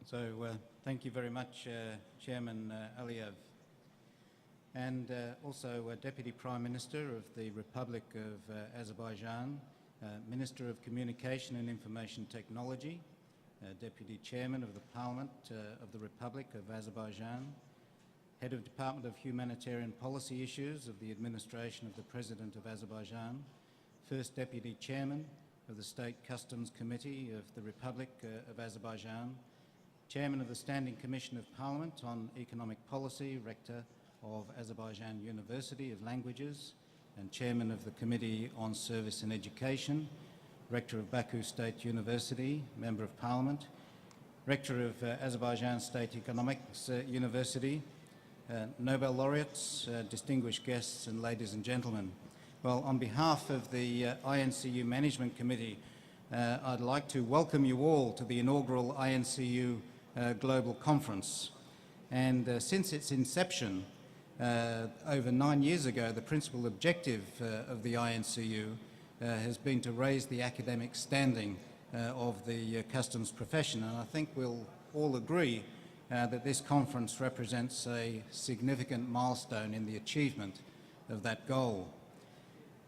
So thank you very much, Chairman Aliyev, and also Deputy Prime Minister of the Republic of Azerbaijan, Minister of Communication and Information Technology, Deputy Chairman of the Parliament of the Republic of Azerbaijan, Head of Department of Humanitarian Policy Issues of the Administration of the President of Azerbaijan, First Deputy Chairman of the State Customs Committee of the Republic of Azerbaijan, Chairman of the Standing Commission of Parliament on Economic Policy, Rector of Azerbaijan University of Languages, and Chairman of the Committee on Service and Education, Rector of Baku State University, Member of Parliament, Rector of Azerbaijan State Economics University, Nobel laureates, distinguished guests, and ladies and gentlemen. Well, on behalf of the INCU Management Committee, I'd like to welcome you all to the inaugural INCU Global Conference. And since its inception over 9 years ago, the principal objective of the INCU has been to raise the academic standing of the customs profession. And I think we'll all agree that this conference represents a significant milestone in the achievement of that goal.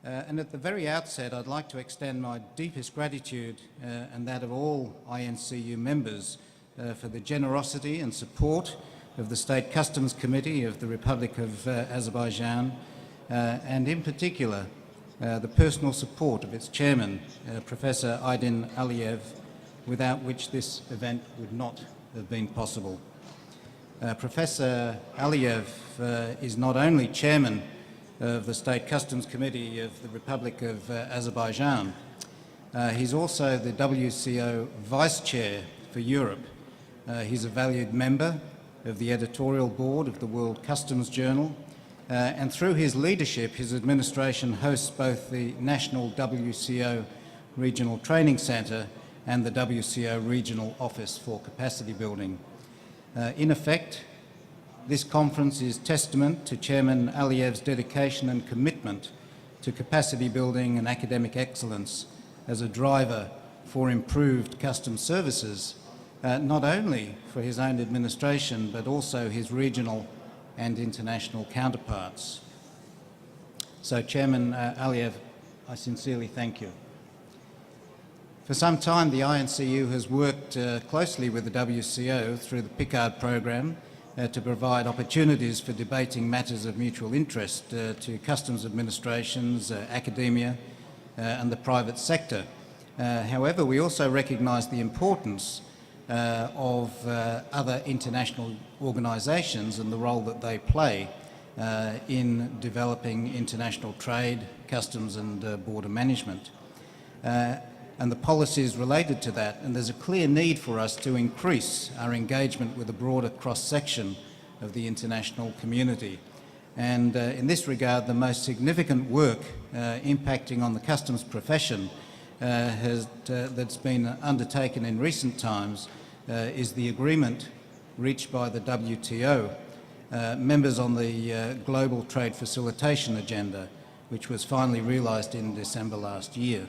And at the very outset, I'd like to extend my deepest gratitude and that of all INCU members for the generosity and support of the State Customs Committee of the Republic of Azerbaijan, and in particular the personal support of its chairman, Professor Aydin Aliyev, without which this event would not have been possible. Professor Aliyev is not only chairman of the State Customs Committee of the Republic of Azerbaijan, he's also the WCO Vice Chair for Europe. He's a valued member of the editorial board of the World Customs Journal, and through his leadership, his administration hosts both the National WCO Regional Training Centre and the WCO Regional Office for Capacity Building. In effect, this conference is testament to Chairman Aliyev's dedication and commitment to capacity building and academic excellence as a driver for improved customs services, not only for his own administration, but also his regional and international counterparts. So, Chairman Aliyev, I sincerely thank you. For some time, the INCU has worked closely with the WCO through the PICARD program to provide opportunities for debating matters of mutual interest to customs administrations, academia, and the private sector. However, we also recognise the importance of other international organisations and the role that they play in developing international trade, customs and border management, and the policies related to that. And there's a clear need for us to increase our engagement with a broader cross-section of the international community. And in this regard, the most significant work impacting on the customs profession that's been undertaken in recent times is the agreement reached by the WTO members on the Global Trade Facilitation agenda, which was finally realised in December last year.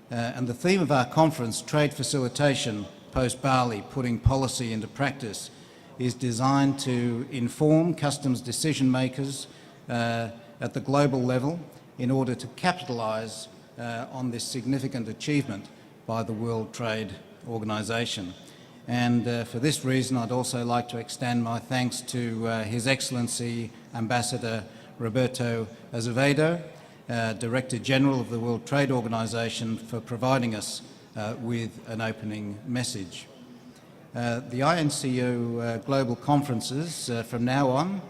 And the theme of our conference, Trade Facilitation, Post-Bali, Putting Policy into Practice, is designed to inform customs decision makers at the global level in order to capitalise on this significant achievement by the World Trade Organization. And for this reason, I'd also like to extend my thanks to His Excellency Ambassador Roberto Azevedo, Director General of the World Trade Organization, for providing us with an opening message. The INCU Global Conferences from now on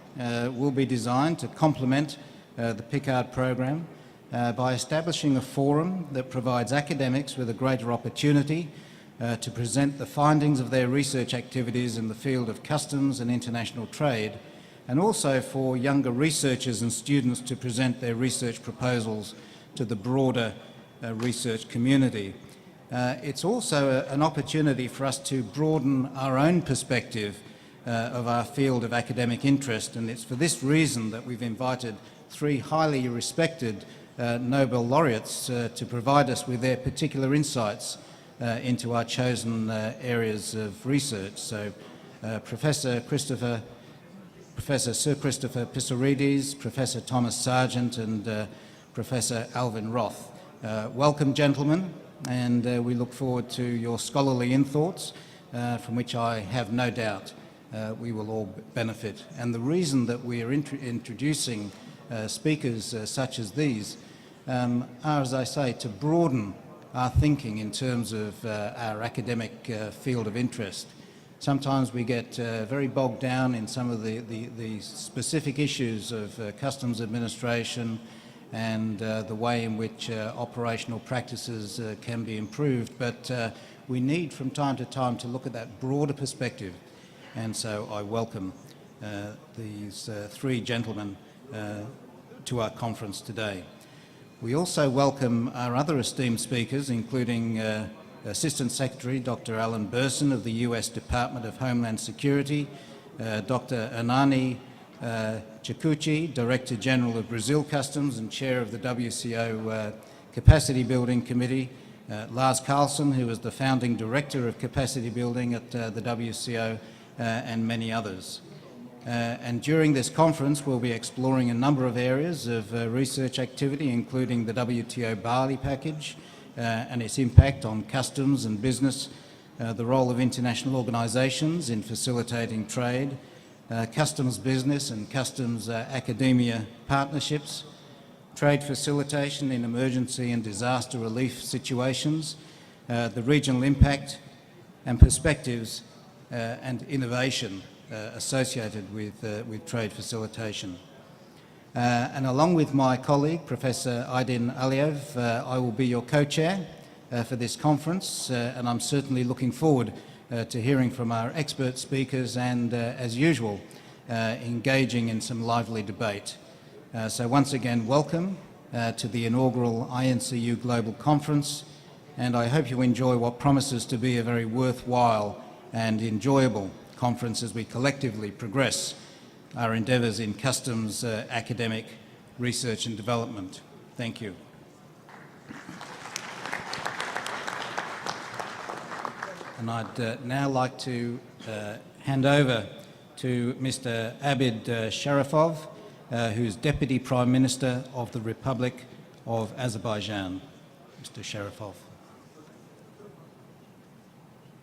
will be designed to complement the PICARD program by establishing a forum that provides academics with a greater opportunity to present the findings of their research activities in the field of customs and international trade, and also for younger researchers and students to present their research proposals to the broader research community. It's also an opportunity for us to broaden our own perspective of our field of academic interest, and it's for this reason that we've invited 3 highly respected Nobel laureates to provide us with their particular insights into our chosen areas of research. So Professor Sir Christopher Pissarides, Professor Thomas Sargent and Professor Alvin Roth. Welcome, gentlemen, and we look forward to your scholarly inthoughts, from which I have no doubt we will all benefit. And the reason that we are introducing speakers such as these are, as I say, to broaden our thinking in terms of our academic field of interest. Sometimes we get very bogged down in some of the specific issues of customs administration and the way in which operational practices can be improved, but we need from time to time to look at that broader perspective, and so I welcome these three gentlemen to our conference today. We also welcome our other esteemed speakers, including Assistant Secretary Dr. Alan Burson of the US Department of Homeland Security, Dr. Anani Chikuchi, Director General of Brazil Customs and Chair of the WCO Capacity Building Committee, Lars Carlson, who is the Founding Director of Capacity Building at the WCO, and many others. And during this conference we'll be exploring a number of areas of research activity, including the WTO Bali package and its impact on customs and business, the role of international organisations in facilitating trade, customs business and customs academia partnerships, trade facilitation in emergency and disaster relief situations, the regional impact and perspectives and innovation associated with trade facilitation. And along with my colleague, Professor Aydin Aliyev, I will be your co-chair for this conference, and I'm certainly looking forward to hearing from our expert speakers and, as usual, engaging in some lively debate. So once again, welcome to the inaugural INCU Global Conference, and I hope you enjoy what promises to be a very worthwhile and enjoyable conference as we collectively progress our endeavours in customs, academic, research and development. Thank you. And I'd now like to hand over to Mr. Abid Sharifov, who's Deputy Prime Minister of the Republic of Azerbaijan. Mr. Sharifov.